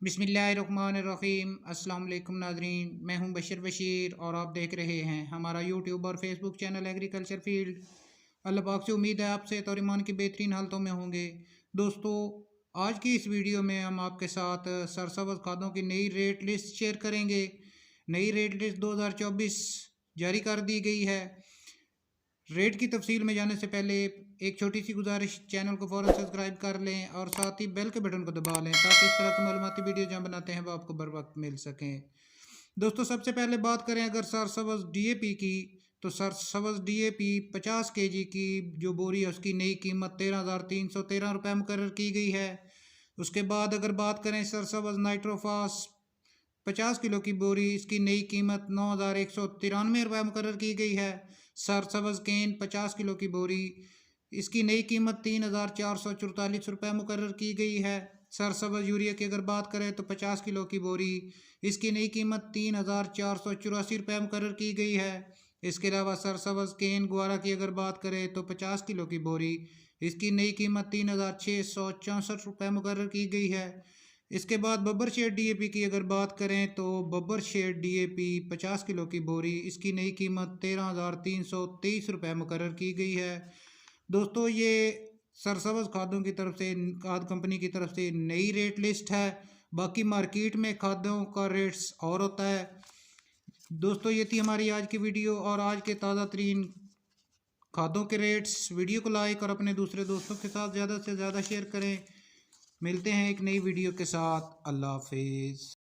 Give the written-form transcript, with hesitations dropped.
बिस्मिल्लाहिर्रहमानिर्रहीम। अस्सलाम वालेकुम नाजरीन, मैं हूं बशीर और आप देख रहे हैं हमारा यूट्यूब और फेसबुक चैनल एग्रीकल्चर फील्ड। अल्लाह पाक से उम्मीद है आपसे और ईमान की बेहतरीन हालतों में होंगे। दोस्तों, आज की इस वीडियो में हम आपके साथ सरसब्ज़ खादों की नई रेट लिस्ट शेयर करेंगे। नई रेट लिस्ट 2024 जारी कर दी गई है। रेट की तफसील में जाने से पहले एक छोटी सी गुजारिश, चैनल को फ़ौरन सब्सक्राइब कर लें और साथ ही बेल के बटन को दबा लें ताकि इस तरह की मालूमाती वीडियो जहाँ बनाते हैं वो आपको बर वक्त मिल सकें। दोस्तों, सबसे पहले बात करें अगर सरसब्ज़ डीएपी की, तो सरसब्ज़ डीएपी 50 केजी की जो बोरी है उसकी नई कीमत 13,313 रुपये मुकर्रर की गई है। उसके बाद अगर बात करें सरसब्ज़ नाइट्रोफास 50 किलो की बोरी, इसकी नई कीमत 9,193 रुपये मुकर्रर की गई है। सरसब्ज़ केन 50 किलो की बोरी, इसकी नई कीमत 3,444 रुपये मुकर्रर की गई है। सरसब्ज़ यूरिया की अगर बात करें तो 50 किलो की बोरी, इसकी नई कीमत 3,484 रुपये मुकर्रर की गई है। इसके अलावा सरसब्ज़ केन ग्वारा की अगर बात करें तो 50 किलो की बोरी, इसकी नई कीमत 3,664 रुपये मुकर्रर की गई है। इसके बाद बब्बर शेड डीएपी की अगर बात करें तो बब्बर शेड डीएपी 50 किलो की बोरी, इसकी नई कीमत 13,323 रुपये मुकर्रर की गई है। दोस्तों, ये सरसब्ज़ खादों की तरफ से, खाद कंपनी की तरफ से नई रेट लिस्ट है। बाकी मार्केट में खादों का रेट्स और होता है। दोस्तों, ये थी हमारी आज की वीडियो और आज के ताज़ा तरीन खादों के रेट्स। वीडियो को लाइक और अपने दूसरे दोस्तों के साथ ज़्यादा से ज़्यादा शेयर करें। मिलते हैं एक नई वीडियो के साथ। अल्लाह हाफिज़।